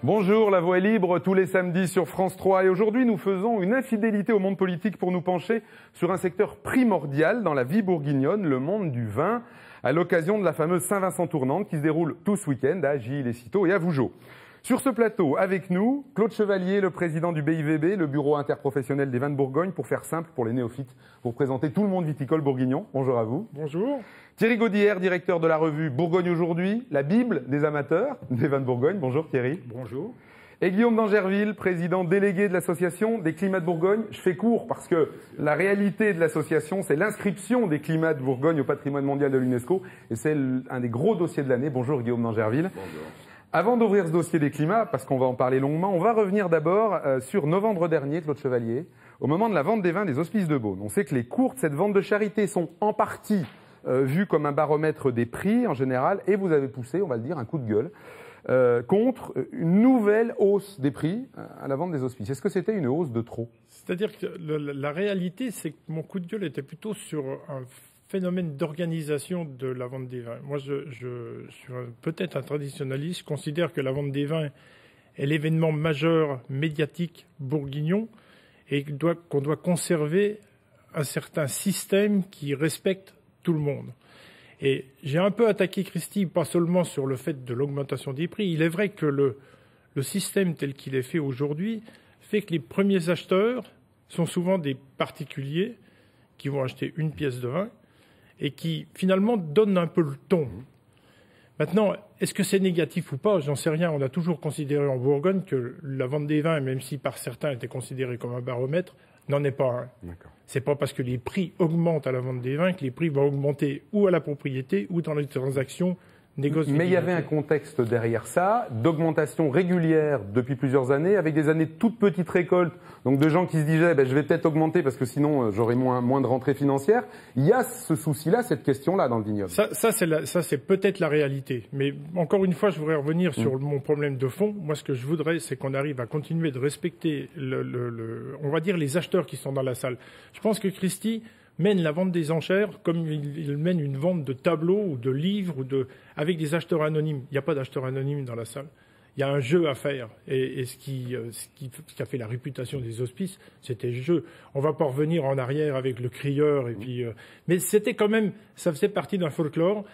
Bonjour, La Voix est libre tous les samedis sur France 3 et aujourd'hui nous faisons une infidélité au monde politique pour nous pencher sur un secteur primordial dans la vie bourguignonne, le monde du vin, à l'occasion de la fameuse Saint-Vincent tournante qui se déroule tout ce week-end à Gilles, les Citeaux et à Vougeot. Sur ce plateau, avec nous, Claude Chevalier, le président du BIVB, le Bureau interprofessionnel des vins de Bourgogne, pour faire simple pour les néophytes, pour présenter tout le monde viticole bourguignon. Bonjour à vous. Bonjour. Thierry Gaudière, directeur de la revue Bourgogne aujourd'hui, la Bible des amateurs des vins de Bourgogne. Bonjour Thierry. Bonjour. Et Guillaume d'Angerville, président délégué de l'association des climats de Bourgogne. Je fais court parce que la réalité de l'association, c'est l'inscription des climats de Bourgogne au patrimoine mondial de l'UNESCO. Et c'est un des gros dossiers de l'année. Bonjour Guillaume d'Angerville. Bonjour. Avant d'ouvrir ce dossier des climats, parce qu'on va en parler longuement, on va revenir d'abord sur novembre dernier, Claude Chevalier, au moment de la vente des vins des Hospices de Beaune. On sait que les cours de cette vente de charité sont en partie vus comme un baromètre des prix en général, et vous avez poussé, on va le dire, un coup de gueule contre une nouvelle hausse des prix à la vente des hospices. Est-ce que c'était une hausse de trop ? C'est-à-dire que la réalité, c'est que mon coup de gueule était plutôt sur un phénomène d'organisation de la vente des vins. Moi, je suis peut-être un traditionnaliste. Je considère que la vente des vins est l'événement majeur médiatique bourguignon et qu'on doit conserver un certain système qui respecte tout le monde. Et j'ai un peu attaqué Christie, pas seulement sur le fait de l'augmentation des prix. Il est vrai que le système tel qu'il est fait aujourd'hui fait que les premiers acheteurs sont souvent des particuliers qui vont acheter une pièce de vin et qui, finalement, donnent un peu le ton. Maintenant, est-ce que c'est négatif ou pas ? J'en sais rien. On a toujours considéré en Bourgogne que la vente des vins, même si par certains était considérée comme un baromètre, n'en est pas un. C'est pas parce que les prix augmentent à la vente des vins que les prix vont augmenter ou à la propriété ou dans les transactions négociées. Mais il y avait un contexte derrière ça, d'augmentation régulière depuis plusieurs années, avec des années de toutes petites récoltes, donc de gens qui se disaient je vais peut-être augmenter parce que sinon j'aurai moins de rentrée financière. Il y a ce souci-là, cette question-là dans le vignoble. Ça c'est peut-être la réalité. Mais encore une fois, je voudrais revenir sur mon problème de fond. Moi, ce que je voudrais, c'est qu'on arrive à continuer de respecter on va dire les acheteurs qui sont dans la salle. Je pense que Christie mène la vente des enchères comme il mène une vente de tableaux ou de livres avec des acheteurs anonymes. Il n'y a pas d'acheteurs anonymes dans la salle. Il y a un jeu à faire. Et ce qui a fait la réputation des hospices, c'était le jeu. On ne va pas revenir en arrière avec le crieur. Mais c'était quand même, ça faisait partie d'un folklore.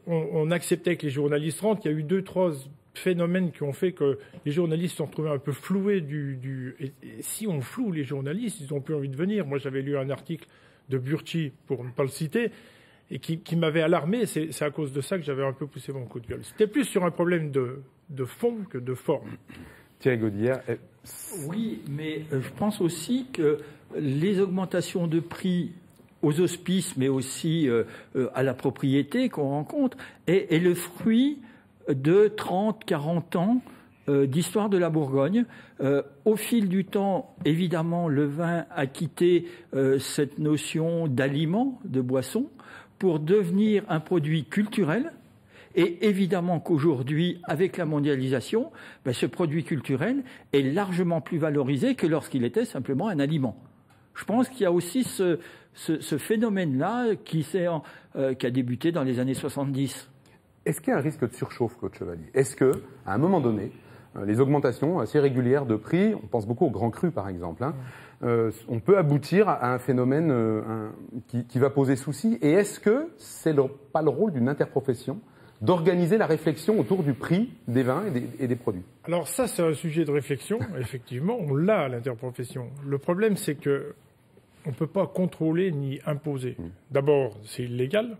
On acceptait que les journalistes rentrent. Il y a eu 2-3 phénomènes qui ont fait que les journalistes se sont retrouvés un peu floués et si on floue les journalistes, ils n'ont plus envie de venir. Moi, j'avais lu un article de Burchi, pour ne pas le citer, et qui m'avait alarmé. C'est à cause de ça que j'avais un peu poussé mon coup de gueule. C'était plus sur un problème de fond que de forme. Thierry Gaudière. Oui, mais je pense aussi que les augmentations de prix aux hospices, mais aussi à la propriété qu'on rencontre, est le fruit de 30-40 ans d'histoire de la Bourgogne. Au fil du temps, évidemment, le vin a quitté cette notion d'aliment, de boisson, pour devenir un produit culturel. Et évidemment qu'aujourd'hui, avec la mondialisation, ce produit culturel est largement plus valorisé que lorsqu'il était simplement un aliment. Je pense qu'il y a aussi ce phénomène-là qui a débuté dans les années 70. Est-ce qu'il y a un risque de surchauffe, Claude Chevalier ? Est-ce que, à un moment donné, les augmentations assez régulières de prix, on pense beaucoup aux grands crus par exemple, on peut aboutir à un phénomène qui va poser souci ? Et est-ce que c'est pas le rôle d'une interprofession d'organiser la réflexion autour du prix des vins et des produits ? Alors ça, c'est un sujet de réflexion, effectivement, on l'a à l'interprofession. Le problème, c'est que on ne peut pas contrôler ni imposer. D'abord, c'est illégal.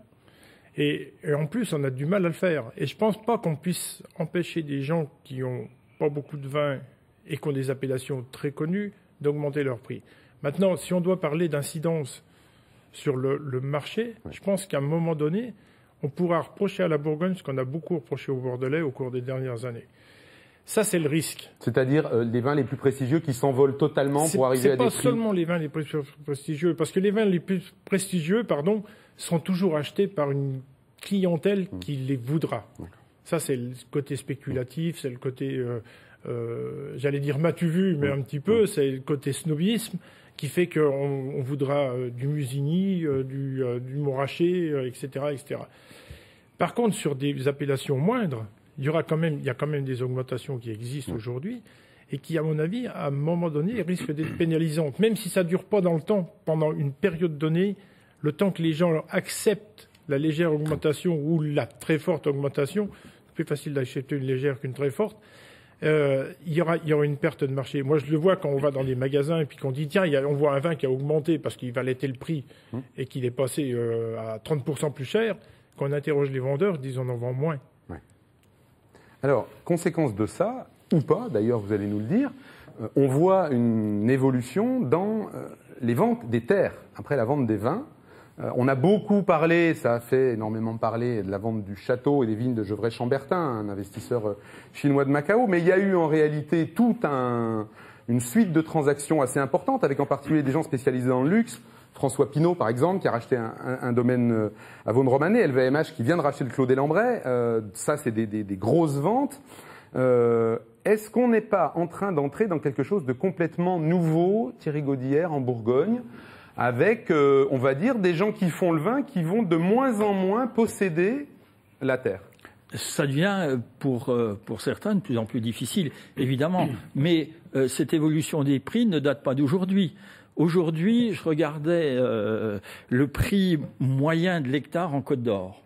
Et en plus, on a du mal à le faire. Et je ne pense pas qu'on puisse empêcher des gens qui n'ont pas beaucoup de vin et qui ont des appellations très connues d'augmenter leur prix. Maintenant, si on doit parler d'incidence sur le marché, je pense qu'à un moment donné, on pourra reprocher à la Bourgogne ce qu'on a beaucoup reproché au Bordelais au cours des dernières années. Ça, c'est le risque. C'est-à-dire les vins les plus prestigieux qui s'envolent totalement pour arriver à des prix... C'est pas seulement les vins les plus prestigieux, parce que les vins les plus prestigieux, sont toujours achetés par une clientèle qui les voudra. Ça, c'est le côté spéculatif, c'est le côté, j'allais dire m'as-tu vu, mais un petit peu, c'est le côté snobisme qui fait qu'on voudra du Musigny, du Montrachet, etc., etc. Par contre, sur des appellations moindres, il y a quand même des augmentations qui existent aujourd'hui et qui, à mon avis, à un moment donné, risquent d'être pénalisantes. Même si ça ne dure pas dans le temps, pendant une période donnée, le temps que les gens acceptent la légère augmentation ou la très forte augmentation, c'est plus facile d'accepter une légère qu'une très forte, il y aura une perte de marché. Moi, je le vois quand on va dans des magasins et puis qu'on dit, tiens, on voit un vin qui a augmenté parce qu'il valait tel prix et qu'il est passé à 30% plus cher. Quand on interroge les vendeurs, ils disent on en vend moins. Ouais. Alors, conséquence de ça, ou pas, d'ailleurs, vous allez nous le dire, on voit une évolution dans les ventes des terres, après la vente des vins. On a beaucoup parlé, ça a fait énormément parler, de la vente du château et des vignes de Gevrey-Chambertin, un investisseur chinois de Macao, mais il y a eu en réalité toute une suite de transactions assez importantes, avec en particulier des gens spécialisés dans le luxe. François Pinault, par exemple, qui a racheté un domaine à Vaune-Romanée, LVMH, qui vient de racheter le Clos des Lambrais. Ça, c'est des grosses ventes. Est-ce qu'on n'est pas en train d'entrer dans quelque chose de complètement nouveau, Thierry Godillère, en Bourgogne, avec, on va dire, des gens qui font le vin, qui vont de moins en moins posséder la terre? Ça devient, pour certains, de plus en plus difficile, évidemment. Mais cette évolution des prix ne date pas d'aujourd'hui. Aujourd'hui, je regardais le prix moyen de l'hectare en Côte d'Or,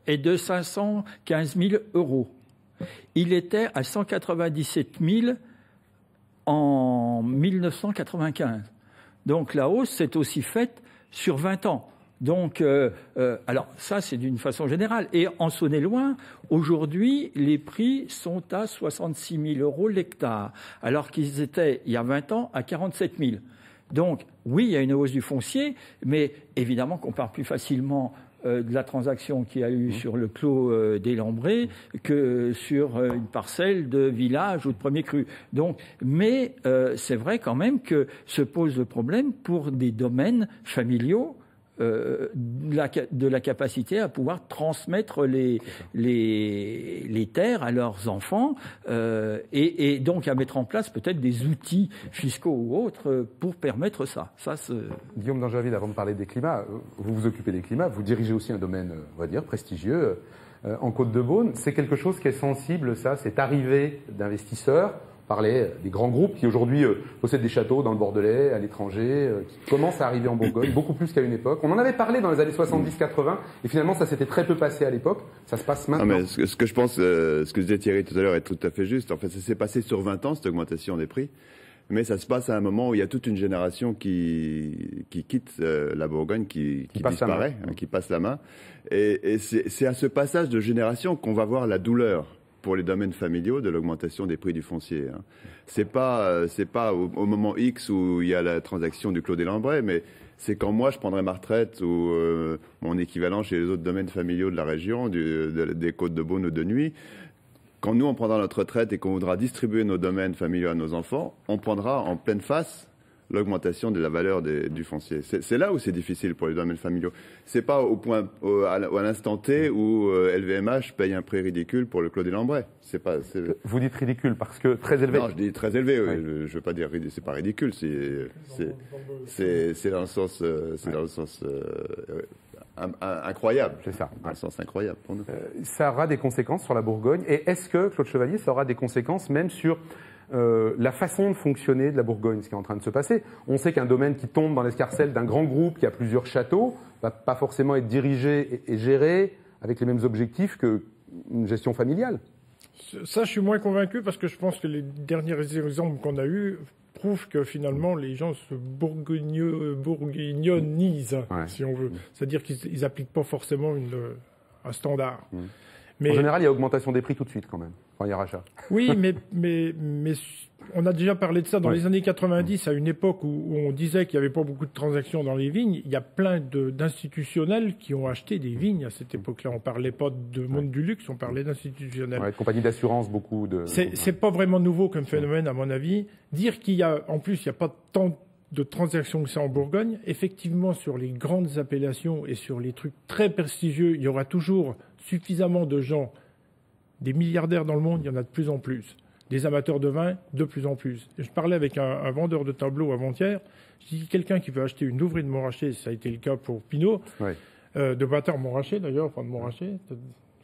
est de 515 000 €. Il était à 197 000 en 1995. Donc la hausse s'est aussi faite sur 20 ans. Donc, alors ça, c'est d'une façon générale. Et en Saône-et-Loing, aujourd'hui, les prix sont à 66 000 € l'hectare, alors qu'ils étaient, il y a 20 ans, à 47 000. Donc, oui, il y a une hausse du foncier, mais évidemment qu'on parle plus facilement de la transaction qu'il y a eu sur le clos des Lambrais que sur une parcelle de village ou de premier cru. Donc, mais c'est vrai quand même que se pose le problème pour des domaines familiaux de la capacité à pouvoir transmettre les terres à leurs enfants et donc à mettre en place peut-être des outils fiscaux ou autres pour permettre ça. Guillaume d'Angeville, avant de parler des climats, vous vous occupez des climats, vous dirigez aussi un domaine, on va dire, prestigieux en Côte-de-Beaune. C'est quelque chose qui est sensible, ça, cette arrivée d'investisseurs. Parler des grands groupes qui aujourd'hui possèdent des châteaux dans le Bordelais, à l'étranger, qui commencent à arriver en Bourgogne, beaucoup plus qu'à une époque. On en avait parlé dans les années 70-80, et finalement ça s'était très peu passé à l'époque. Ça se passe maintenant. Non, mais ce que je pense, ce que disait Thierry tout à l'heure est tout à fait juste. En fait, ça s'est passé sur 20 ans, cette augmentation des prix. Mais ça se passe à un moment où il y a toute une génération qui quitte la Bourgogne, qui disparaît, qui passe la main. Et c'est à ce passage de génération qu'on va voir la douleur pour les domaines familiaux de l'augmentation des prix du foncier. C'est pas au moment X où il y a la transaction du Clos des Lambrais, mais c'est quand moi je prendrai ma retraite ou mon équivalent chez les autres domaines familiaux de la région, des Côtes-de-Beaune ou de Nuits. Quand nous on prendra notre retraite et qu'on voudra distribuer nos domaines familiaux à nos enfants, on prendra en pleine face l'augmentation de la valeur du foncier. C'est là où c'est difficile pour les domaines familiaux. C'est pas à l'instant T où LVMH paye un prix ridicule pour le Clos des Lambrais. Vous dites ridicule parce que très élevé. Non, je dis très élevé. Oui. Je veux pas dire ridicule. C'est pas ridicule. C'est dans le sens, incroyable. C'est ça. Dans le sens incroyable pour nous. Ça aura des conséquences sur la Bourgogne. Et est-ce que Claude Chevalier, ça aura des conséquences même sur la façon de fonctionner de la Bourgogne, ce qui est en train de se passer? On sait qu'un domaine qui tombe dans l'escarcelle d'un grand groupe qui a plusieurs châteaux va pas forcément être dirigé et géré avec les mêmes objectifs qu'une gestion familiale. Ça, je suis moins convaincu parce que je pense que les derniers exemples qu'on a eus prouvent que finalement les gens se bourguignonisent, si on veut. C'est-à-dire qu'ils n'appliquent pas forcément un standard. Mais en général, il y a augmentation des prix tout de suite quand même, quand il y a rachat. Oui, mais on a déjà parlé de ça dans les années 90, à une époque où on disait qu'il n'y avait pas beaucoup de transactions dans les vignes. Il y a plein d'institutionnels qui ont acheté des vignes à cette époque-là. On ne parlait pas de monde du luxe, on parlait d'institutionnels. De compagnies d'assurance, beaucoup de... C'est pas vraiment nouveau comme phénomène, à mon avis. Dire qu'il y a, en plus, il n'y a pas tant de transactions que ça en Bourgogne. Effectivement, sur les grandes appellations et sur les trucs très prestigieux, il y aura toujours suffisamment de gens, des milliardaires dans le monde, il y en a de plus en plus. Des amateurs de vin, de plus en plus. Et je parlais avec un vendeur de tableaux avant-hier. Je dis, quelqu'un qui veut acheter une ouvrier de Montrachet, ça a été le cas pour Pinault, de Bâtard Montrachet d'ailleurs, enfin de Montrachet,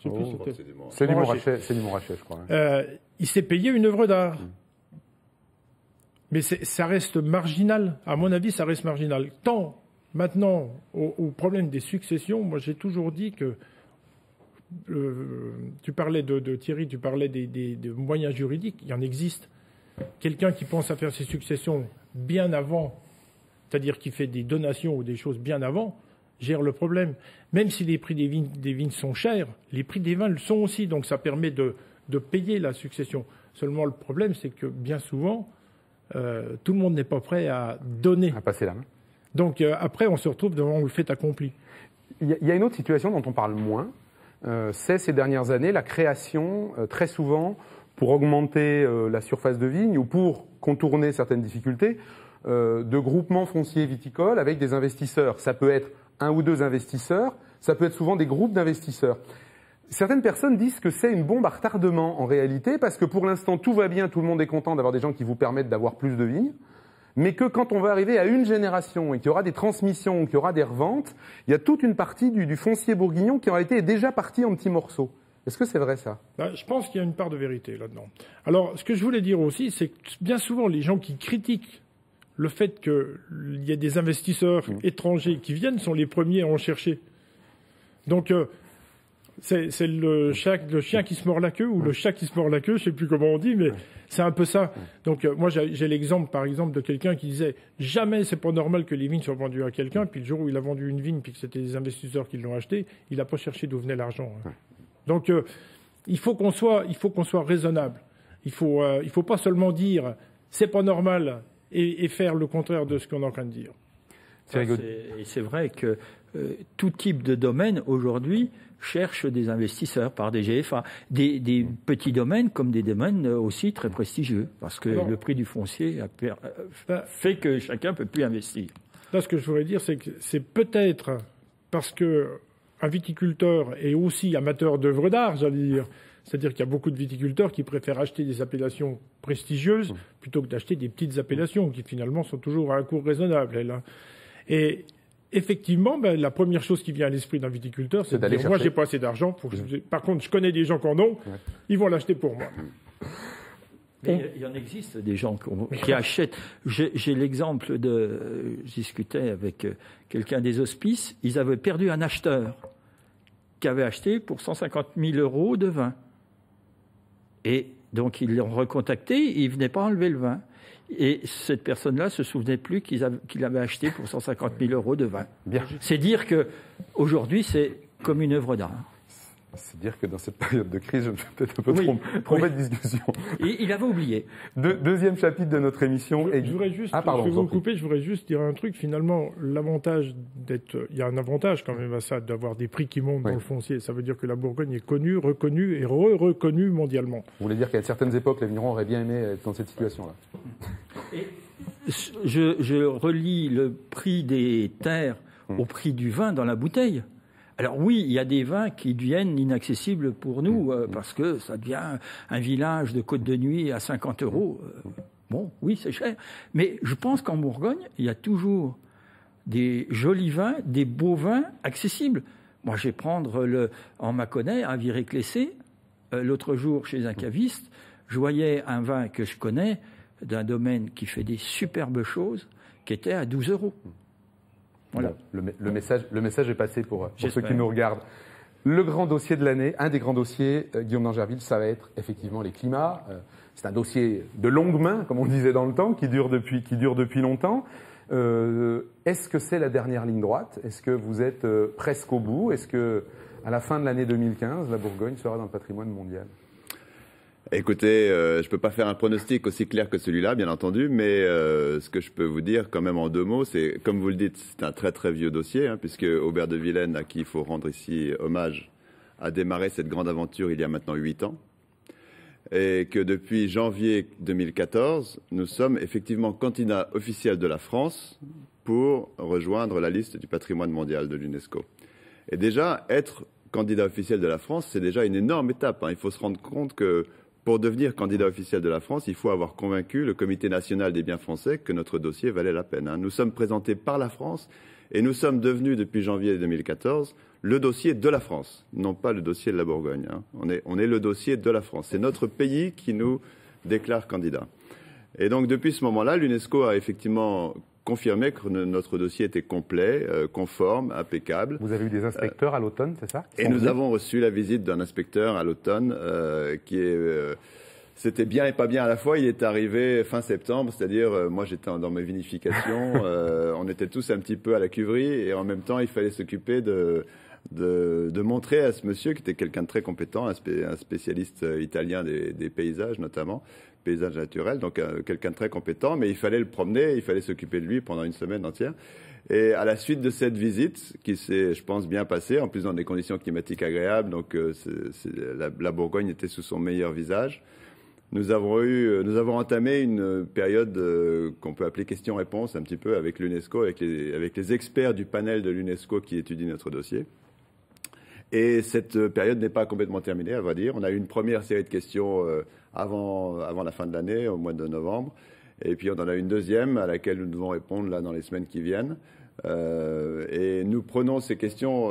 Je sais plus, Oh, c'était- C'est du Montrachet, je crois. il s'est payé une œuvre d'art. Mais ça reste marginal. À mon avis, ça reste marginal. Tant maintenant au problème des successions, moi j'ai toujours dit que tu parlais de Thierry, tu parlais des moyens juridiques, il y en existe. Quelqu'un qui pense à faire ses successions bien avant, c'est-à-dire qui fait des donations ou des choses bien avant, gère le problème. Même si les prix des vignes sont chers, les prix des vins le sont aussi, donc ça permet de payer la succession. Seulement le problème, c'est que bien souvent, tout le monde n'est pas prêt à donner. À passer la main. Donc après, on se retrouve devant le fait accompli. Il y a une autre situation dont on parle moins, c'est ces dernières années la création, très souvent, pour augmenter la surface de vigne ou pour contourner certaines difficultés, de groupements fonciers viticoles avec des investisseurs. Ça peut être un ou deux investisseurs, ça peut être souvent des groupes d'investisseurs. Certaines personnes disent que c'est une bombe à retardement en réalité, parce que pour l'instant tout va bien, tout le monde est content d'avoir des gens qui vous permettent d'avoir plus de vignes, mais que quand on va arriver à une génération et qu'il y aura des transmissions, qu'il y aura des reventes, il y a toute une partie du foncier bourguignon qui en réalité est déjà partie en petits morceaux. Est-ce que c'est vrai ça ? Je pense qu'il y a une part de vérité là-dedans. Alors, ce que je voulais dire aussi, c'est que bien souvent, les gens qui critiquent le fait qu'il y ait des investisseurs étrangers qui viennent sont les premiers à en chercher. Donc, c'est le chien qui se mord la queue ou le chat qui se mord la queue, je ne sais plus comment on dit, mais c'est un peu ça. Donc, moi, j'ai l'exemple, par exemple, de quelqu'un qui disait « Jamais c'est pas normal que les vignes soient vendues à quelqu'un », puis le jour où il a vendu une vigne, puis que c'était des investisseurs qui l'ont acheté, il n'a pas cherché d'où venait l'argent. Donc, il faut qu'on soit raisonnable. Il faut pas seulement dire c'est pas normal et faire le contraire de ce qu'on est en train de dire. Et c'est vrai que tout type de domaine aujourd'hui cherche des investisseurs par des GFA, des petits domaines comme des domaines aussi très prestigieux, parce que le prix du foncier fait que chacun ne peut plus investir. Là, ce que je voudrais dire, c'est que c'est peut-être parce que un viticulteur est aussi amateur d'œuvres d'art, j'allais dire. C'est-à-dire qu'il y a beaucoup de viticulteurs qui préfèrent acheter des appellations prestigieuses plutôt que d'acheter des petites appellations qui finalement sont toujours à un coût raisonnable. Et effectivement, la première chose qui vient à l'esprit d'un viticulteur, c'est de dire « moi, j'ai pas assez d'argent. Par contre, je connais des gens qui en ont, ils vont l'acheter pour moi ». Mais il y en existe des gens qui achètent. J'ai l'exemple je discutais avec quelqu'un des hospices, ils avaient perdu un acheteur qui avait acheté pour 150 000 € de vin. Et donc, ils l'ont recontacté, il ne venait pas enlever le vin. Et cette personne-là ne se souvenait plus qu'il avait acheté pour 150 000 € de vin. Bien. C'est dire qu'aujourd'hui, c'est comme une œuvre d'art. C'est dire que dans cette période de crise, je me fais peut-être un peu tromper de discussion. Et il avait oublié. Deuxième chapitre de notre émission. Je voudrais juste, je vais vous couper, je voudrais juste dire un truc. Finalement, il y a un avantage quand même à ça, d'avoir des prix qui montent dans le foncier. Ça veut dire que la Bourgogne est connue, reconnue et reconnue mondialement. Vous voulez dire qu'à certaines époques, les vignerons auraient bien aimé être dans cette situation-là. Et je relie le prix des terres au prix du vin dans la bouteille. Alors oui, il y a des vins qui deviennent inaccessibles pour nous parce que ça devient un village de Côte de Nuit à 50 €. Bon, oui, c'est cher. Mais je pense qu'en Bourgogne, il y a toujours des jolis vins, des beaux vins accessibles. Moi, je vais prendre en Mâconnais, un Viré-Clessé. L'autre jour, chez un caviste, je voyais un vin que je connais d'un domaine qui fait des superbes choses, qui était à 12 €. Voilà. Le message est passé pour ceux qui nous regardent. Le grand dossier de l'année, un des grands dossiers, Guillaume d'Angerville, ça va être effectivement les climats. C'est un dossier de longue main, comme on disait dans le temps, qui dure depuis longtemps. Est-ce que c'est la dernière ligne droite ? Est-ce que vous êtes presque au bout ? Est-ce que à la fin de l'année 2015, la Bourgogne sera dans le patrimoine mondial ? Écoutez, je ne peux pas faire un pronostic aussi clair que celui-là, bien entendu, mais ce que je peux vous dire quand même en 2 mots, c'est, comme vous le dites, c'est un très très vieux dossier, puisque Aubert de Villaine, à qui il faut rendre ici hommage, a démarré cette grande aventure il y a maintenant 8 ans, et que depuis janvier 2014, nous sommes effectivement candidat officiel de la France pour rejoindre la liste du patrimoine mondial de l'UNESCO. Et déjà, être candidat officiel de la France, c'est déjà une énorme étape. Il faut se rendre compte que pour devenir candidat officiel de la France, il faut avoir convaincu le Comité national des biens français que notre dossier valait la peine. Nous sommes présentés par la France et nous sommes devenus, depuis janvier 2014, le dossier de la France, non pas le dossier de la Bourgogne. On est le dossier de la France. C'est notre pays qui nous déclare candidat. Et donc, depuis ce moment-là, l'UNESCO a effectivement confirmé que notre dossier était complet, conforme, impeccable. Vous avez eu des inspecteurs à l'automne, c'est ça? Et nous avons reçu la visite d'un inspecteur à l'automne c'était bien et pas bien à la fois. Il est arrivé fin septembre, c'est-à-dire moi j'étais dans mes vinifications, on était tous un petit peu à la cuverie et en même temps il fallait s'occuper de montrer à ce monsieur qui était quelqu'un de très compétent, un spécialiste italien des paysages notamment, paysages naturels, donc quelqu'un de très compétent, mais il fallait le promener, il fallait s'occuper de lui pendant une semaine entière. Et à la suite de cette visite, qui s'est, je pense, bien passée, en plus dans des conditions climatiques agréables, donc la Bourgogne était sous son meilleur visage, nous avons entamé une période qu'on peut appeler question-réponse un petit peu avec l'UNESCO, avec les experts du panel de l'UNESCO qui étudient notre dossier. Et cette période n'est pas complètement terminée, à vrai dire. On a eu une première série de questions avant la fin de l'année, au mois de novembre. Et puis on en a une deuxième à laquelle nous devons répondre là dans les semaines qui viennent. Et nous prenons ces questions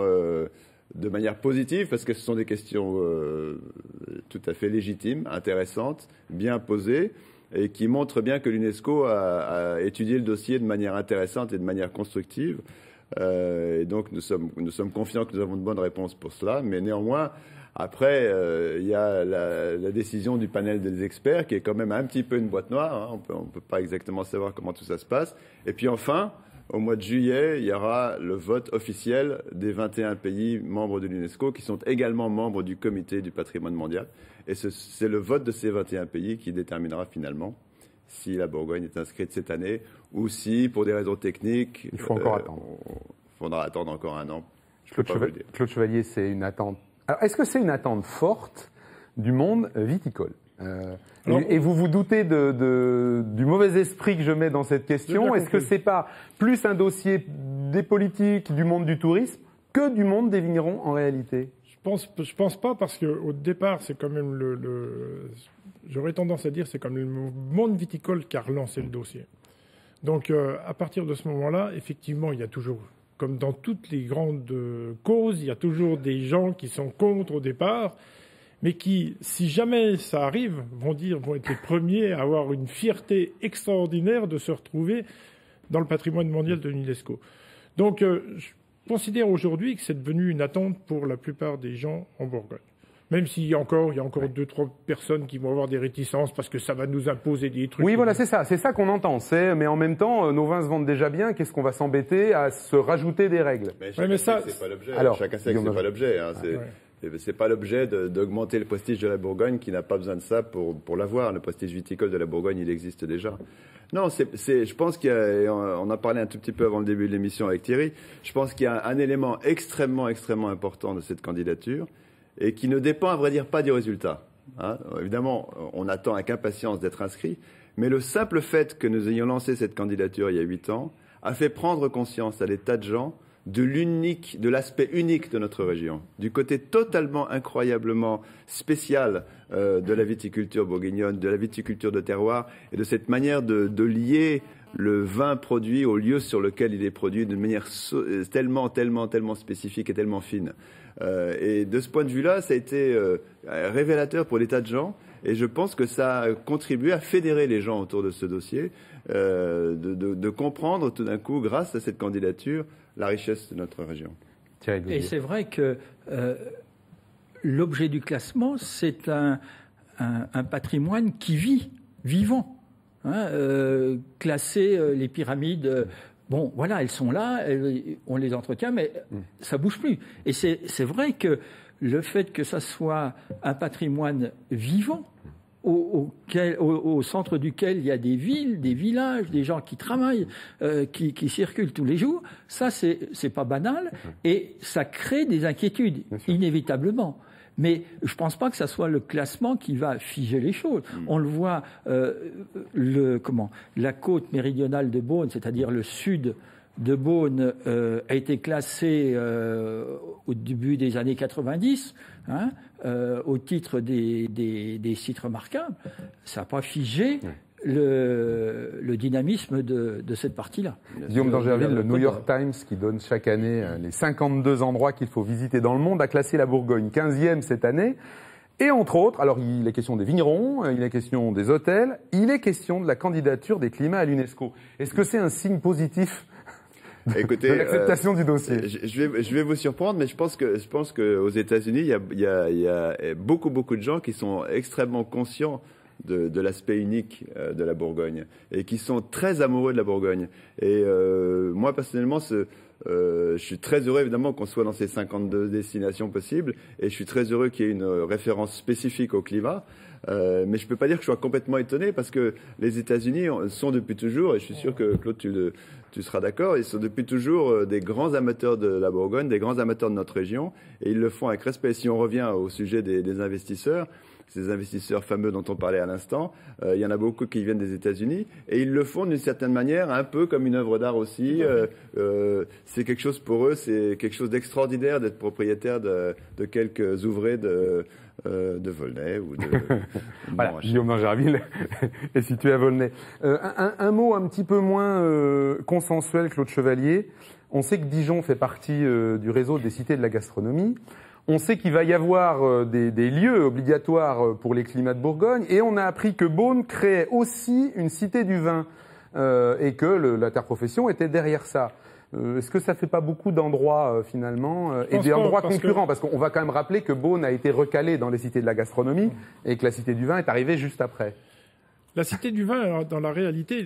de manière positive parce que ce sont des questions tout à fait légitimes, intéressantes, bien posées et qui montrent bien que l'UNESCO a étudié le dossier de manière intéressante et de manière constructive. Et donc nous sommes confiants que nous avons de bonnes réponses pour cela, mais néanmoins, après, il y a la décision du panel des experts qui est quand même un petit peu une boîte noire. On peut pas exactement savoir comment tout ça se passe. Et puis enfin, au mois de juillet, il y aura le vote officiel des 21 pays membres de l'UNESCO qui sont également membres du Comité du patrimoine mondial. Et c'est le vote de ces 21 pays qui déterminera finalement si la Bourgogne est inscrite cette année ou si, pour des raisons techniques, il faut encore attendre. Il faudra attendre encore un an. Claude Chevalier, c'est une attente. Alors, est-ce que c'est une attente forte du monde viticole? Et vous vous doutez du mauvais esprit que je mets dans cette question. Est-ce que c'est pas plus un dossier des politiques, du monde du tourisme, que du monde des vignerons en réalité? Je pense pas, parce qu'au départ, c'est quand même j'aurais tendance à dire, c'est comme le monde viticole qui a relancé le dossier. Donc, à partir de ce moment-là, effectivement, il y a toujours, comme dans toutes les grandes causes, il y a toujours des gens qui sont contre au départ, mais qui, si jamais ça arrive, vont être les premiers à avoir une fierté extraordinaire de se retrouver dans le patrimoine mondial de l'UNESCO. Donc, je considère aujourd'hui que c'est devenu une attente pour la plupart des gens en Bourgogne. Même s'il y a encore 2-3 personnes qui vont avoir des réticences parce que ça va nous imposer des trucs. Oui, voilà, c'est ça qu'on entend. Mais en même temps, nos vins se vendent déjà bien. Qu'est-ce qu'on va s'embêter à se rajouter des règles? Mais ça, c'est pas l'objet. Chacun sait que c'est pas l'objet. C'est pas l'objet d'augmenter le prestige de la Bourgogne qui n'a pas besoin de ça pour l'avoir. Le prestige viticole de la Bourgogne, il existe déjà. Non, je pense on a parlé un tout petit peu avant le début de l'émission avec Thierry. Je pense qu'il y a un élément extrêmement, extrêmement important de cette candidature et qui ne dépend, à vrai dire, pas du résultat. Évidemment, on attend avec impatience d'être inscrit, mais le simple fait que nous ayons lancé cette candidature il y a 8 ans a fait prendre conscience à des tas de gens de l'aspect unique de notre région, du côté totalement incroyablement spécial de la viticulture bourguignonne, de la viticulture de terroir et de cette manière de lier le vin produit au lieu sur lequel il est produit d'une manière tellement spécifique et tellement fine. Et de ce point de vue-là, ça a été révélateur pour des tas de gens. Et je pense que ça a contribué à fédérer les gens autour de ce dossier, de comprendre tout d'un coup, grâce à cette candidature, la richesse de notre région. Et c'est vrai que l'objet du classement, c'est un patrimoine qui vivant. Classer les pyramides, bon, voilà, elles sont là, on les entretient, mais ça bouge plus. Et c'est vrai que le fait que ça soit un patrimoine vivant, au centre duquel il y a des villes, des villages, des gens qui travaillent, qui circulent tous les jours, ça c'est pas banal et ça crée des inquiétudes inévitablement. Mais je pense pas que ça soit le classement qui va figer les choses. On le voit, la côte méridionale de Beaune, c'est-à-dire le sud de Beaune a été classé au début des années 90, au titre des sites remarquables. Ça n'a pas figé le dynamisme de cette partie-là. Guillaume d'Angerville, le New York Times, qui donne chaque année les 52 endroits qu'il faut visiter dans le monde, a classé la Bourgogne 15e cette année. Et entre autres, alors il est question des vignerons, il est question des hôtels, il est question de la candidature des climats à l'UNESCO. Est-ce que c'est un signe positif de l'acceptation du dossier? Je vais vous surprendre, mais je pense que aux États-Unis, il y a beaucoup de gens qui sont extrêmement conscients de l'aspect unique de la Bourgogne et qui sont très amoureux de la Bourgogne. Et moi personnellement, je suis très heureux évidemment qu'on soit dans ces 52 destinations possibles, et je suis très heureux qu'il y ait une référence spécifique au climat. Mais je peux pas dire que je sois complètement étonné, parce que les États-Unis sont depuis toujours, et je suis sûr que Claude, tu seras d'accord, ils sont depuis toujours des grands amateurs de la Bourgogne, des grands amateurs de notre région, et ils le font avec respect. Si on revient au sujet des investisseurs, ces investisseurs fameux dont on parlait à l'instant, il y en a beaucoup qui viennent des États-Unis, et ils le font d'une certaine manière, un peu comme une œuvre d'art aussi. C'est quelque chose pour eux, c'est quelque chose d'extraordinaire d'être propriétaire de quelques ouvrés de Volnay ou de voilà, Guillaume d'Angerville est situé à Volnay. Un mot un petit peu moins consensuel, Claude Chevalier. On sait que Dijon fait partie du réseau des cités de la gastronomie. On sait qu'il va y avoir des lieux obligatoires pour les climats de Bourgogne, et on a appris que Beaune créait aussi une cité du vin et que l'interprofession était derrière ça. Est-ce que ça fait pas beaucoup d'endroits finalement et des endroits concurrents, parce qu'on va quand même rappeler que Beaune a été recalé dans les cités de la gastronomie et que la cité du vin est arrivée juste après. La cité du vin, alors, dans la réalité,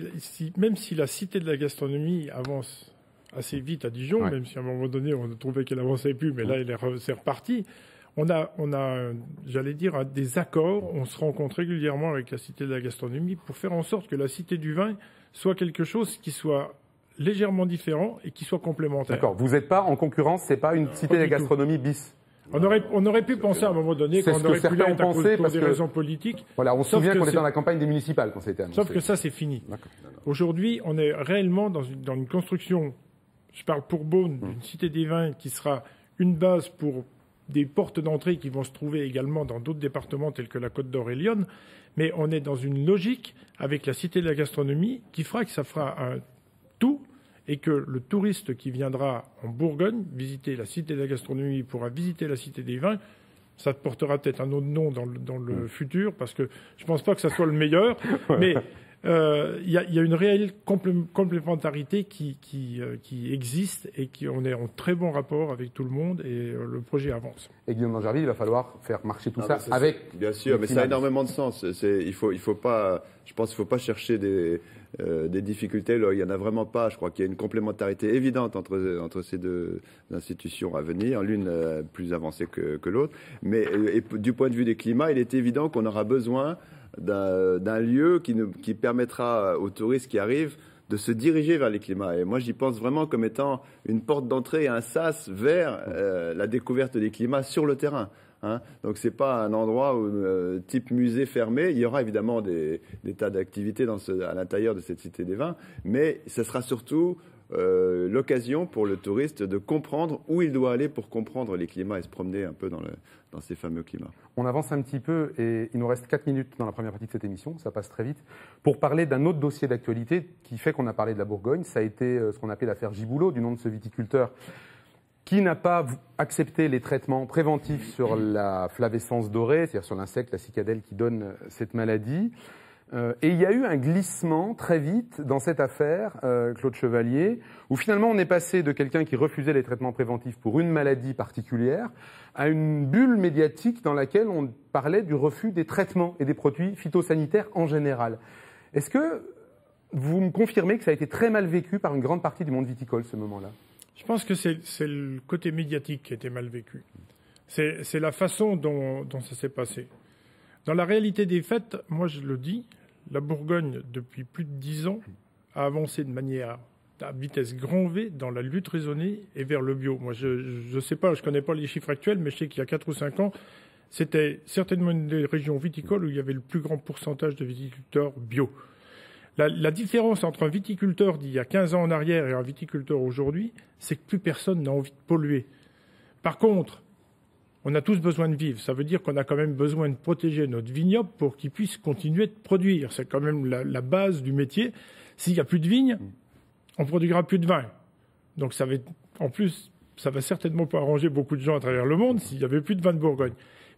même si la cité de la gastronomie avance assez vite à Dijon, même si à un moment donné on trouvait qu'elle avançait plus, mais là c'est reparti. On a, j'allais dire, des accords. On se rencontre régulièrement avec la cité de la gastronomie pour faire en sorte que la cité du vin soit quelque chose qui soit légèrement différent et qui soit complémentaire. D'accord. Vous n'êtes pas en concurrence, c'est pas une cité de la gastronomie bis. On aurait pu penser à un moment donné qu'on aurait pu l'être à cause des raisons politiques. Voilà, on se souvient qu'on était dans la campagne des municipales quand c'était annoncé. Sauf que ça, c'est fini. Aujourd'hui, on est réellement dans une construction. Je parle pour Beaune, d'une cité des vins qui sera une base pour des portes d'entrée qui vont se trouver également dans d'autres départements tels que la Côte d'Or et Lyon. Mais on est dans une logique avec la cité de la gastronomie qui fera que ça fera un tout, et que le touriste qui viendra en Bourgogne visiter la cité de la gastronomie pourra visiter la cité des vins. Ça portera peut-être un autre nom dans le futur, parce que je ne pense pas que ça soit le meilleur, mais il y a une réelle complémentarité qui existe, et on est en très bon rapport avec tout le monde, et le projet avance. Et Guillaume d'Angerville, il va falloir faire marcher tout ça avec... Bien sûr, mais ça a énormément de sens. Il faut pas, je pense qu'il ne faut pas chercher des difficultés. Là, il n'y en a vraiment pas. Je crois qu'il y a une complémentarité évidente entre ces deux institutions à venir, l'une plus avancée que l'autre. Mais du point de vue des climats, il est évident qu'on aura besoin d'un lieu qui permettra aux touristes qui arrivent de se diriger vers les climats. Et moi, j'y pense vraiment comme étant une porte d'entrée et un sas vers la découverte des climats sur le terrain. Donc, c'est pas un endroit type musée fermé. Il y aura évidemment des tas d'activités à l'intérieur de cette cité des vins, mais ce sera surtout l'occasion pour le touriste de comprendre où il doit aller pour comprendre les climats et se promener un peu dans ces fameux climats. On avance un petit peu, et il nous reste 4 minutes dans la première partie de cette émission, ça passe très vite, pour parler d'un autre dossier d'actualité qui fait qu'on a parlé de la Bourgogne. Ça a été ce qu'on appelait l'affaire Giboulot, du nom de ce viticulteur qui n'a pas accepté les traitements préventifs sur la flavescence dorée, c'est-à-dire sur l'insecte, la cicadelle qui donne cette maladie. Et il y a eu un glissement très vite dans cette affaire, Claude Chevalier, où finalement on est passé de quelqu'un qui refusait les traitements préventifs pour une maladie particulière à une bulle médiatique dans laquelle on parlait du refus des traitements et des produits phytosanitaires en général. Est-ce que vous me confirmez que ça a été très mal vécu par une grande partie du monde viticole, ce moment-là ? Je pense que c'est le côté médiatique qui a été mal vécu. C'est la façon dont ça s'est passé. Dans la réalité des faits, moi je le dis, la Bourgogne, depuis plus de 10 ans, a avancé de manière à vitesse grand V dans la lutte raisonnée et vers le bio. Moi, je sais pas, je connais pas les chiffres actuels, mais je sais qu'il y a 4 ou 5 ans, c'était certainement une des régions viticoles où il y avait le plus grand pourcentage de viticulteurs bio. La différence entre un viticulteur d'il y a 15 ans en arrière et un viticulteur aujourd'hui, c'est que plus personne n'a envie de polluer. Par contre, on a tous besoin de vivre. Ça veut dire qu'on a quand même besoin de protéger notre vignoble pour qu'il puisse continuer de produire. C'est quand même la base du métier. S'il n'y a plus de vignes, on ne produira plus de vin. Donc ça va certainement pas arranger beaucoup de gens à travers le monde s'il n'y avait plus de vin de Bourgogne.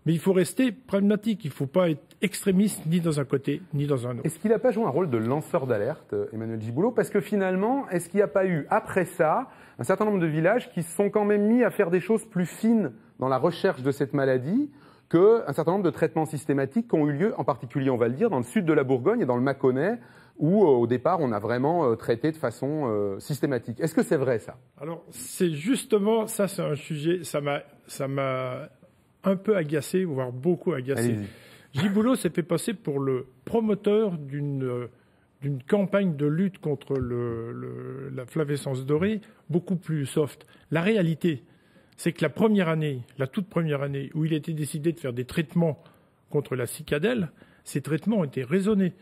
Mais il faut rester pragmatique. Il ne faut pas être extrémiste ni dans un côté ni dans un autre. Est-ce qu'il n'a pas joué un rôle de lanceur d'alerte, Emmanuel Giboulot? Parce que finalement, est-ce qu'il n'y a pas eu, après ça, un certain nombre de villages qui se sont quand même mis à faire des choses plus fines dans la recherche de cette maladie qu'un certain nombre de traitements systématiques qui ont eu lieu, en particulier, on va le dire, dans le sud de la Bourgogne et dans le Mâconnais, où au départ, on a vraiment traité de façon systématique. Est-ce que c'est vrai, ça? Alors, c'est justement, ça c'est un sujet, ça m'a un peu agacé, voire beaucoup agacé. Giboulot s'est fait passer pour le promoteur d'une campagne de lutte contre la flavescence dorée beaucoup plus soft. La réalité, c'est que la toute première année où il était décidé de faire des traitements contre la cicadelle, ces traitements étaient raisonnés.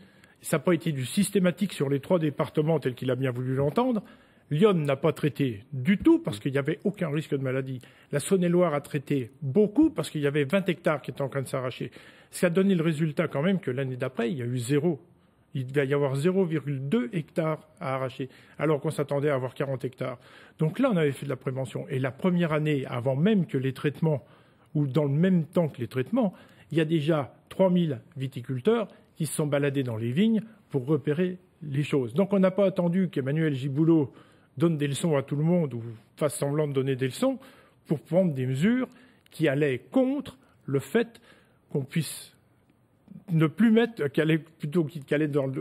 Ça n'a pas été du systématique sur les 3 départements tel qu'il a bien voulu l'entendre. Lyon n'a pas traité du tout parce qu'il n'y avait aucun risque de maladie. La Saône-et-Loire a traité beaucoup parce qu'il y avait 20 hectares qui étaient en train de s'arracher. Ce qui a donné le résultat quand même que l'année d'après, il y a eu 0. Il va y avoir 0,2 hectares à arracher, alors qu'on s'attendait à avoir 40 hectares. Donc là, on avait fait de la prévention. Et la première année, avant même que les traitements, ou dans le même temps que les traitements, il y a déjà 3000 viticulteurs qui se sont baladés dans les vignes pour repérer les choses. Donc on n'a pas attendu qu'Emmanuel Giboulot donne des leçons à tout le monde ou fasse semblant de donner des leçons pour prendre des mesures qui allaient contre le fait qu'on puisse ne plus mettre, qui allait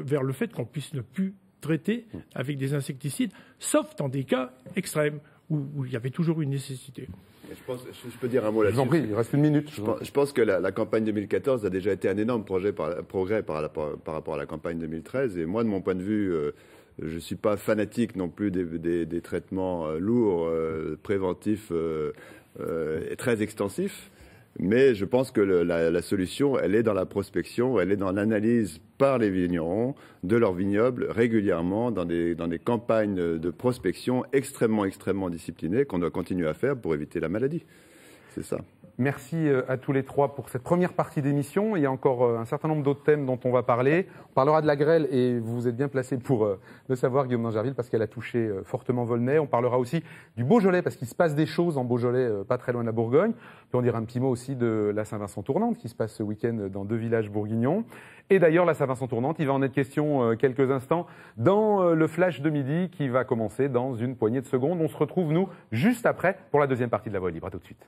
vers le fait qu'on puisse ne plus traiter avec des insecticides, sauf dans des cas extrêmes où il y avait toujours une nécessité. Je peux dire un mot là-dessus. Je vous en prie, il reste une minute. Je pense que la campagne 2014 a déjà été un énorme progrès par rapport à la campagne 2013. Et moi, de mon point de vue, je ne suis pas fanatique non plus des traitements lourds, préventifs et très extensifs. Mais je pense que la solution, elle est dans la prospection, elle est dans l'analyse par les vignerons de leurs vignobles régulièrement dans des campagnes de prospection extrêmement disciplinées qu'on doit continuer à faire pour éviter la maladie. C'est ça. Merci à tous les 3 pour cette première partie d'émission. Il y a encore un certain nombre d'autres thèmes dont on va parler. On parlera de la grêle et vous êtes bien placé pour le savoir, Guillaume d'Angerville, parce qu'elle a touché fortement Volnay. On parlera aussi du Beaujolais, parce qu'il se passe des choses en Beaujolais, pas très loin de la Bourgogne. Puis on dira un petit mot aussi de la Saint-Vincent-Tournante, qui se passe ce week-end dans 2 villages bourguignons. Et d'ailleurs, la Saint-Vincent-Tournante, il va en être question quelques instants dans le flash de midi qui va commencer dans une poignée de secondes. On se retrouve, nous, juste après, pour la deuxième partie de La Voix libre. À tout de suite.